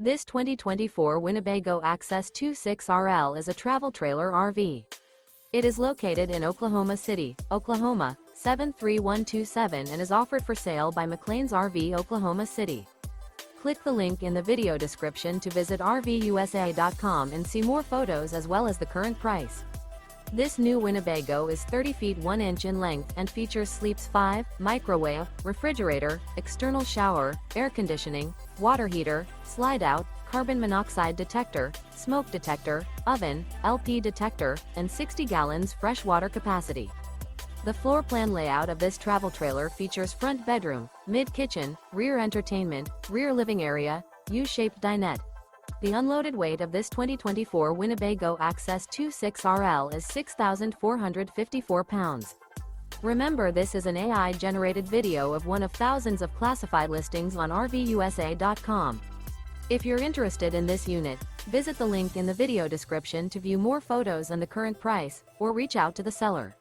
This 2024 Winnebago Access 26RL is a travel trailer RV. It is located in Oklahoma City, Oklahoma, 73127 and is offered for sale by McClain's RV Oklahoma City. Click the link in the video description to visit RVUSA.com and see more photos as well as the current price. This new Winnebago is 30 feet 1 inch in length and features sleeps 5, microwave, refrigerator, external shower, air conditioning, water heater, slide-out, carbon monoxide detector, smoke detector, oven, LP detector, and 60 gallons fresh water capacity. The floor plan layout of this travel trailer features front bedroom, mid-kitchen, rear entertainment, rear living area, U-shaped dinette. The unloaded weight of this 2024 Winnebago Access 26RL is 6,454 pounds. Remember, this is an AI-generated video of one of thousands of classified listings on RVUSA.com. If you're interested in this unit, visit the link in the video description to view more photos and the current price, or reach out to the seller.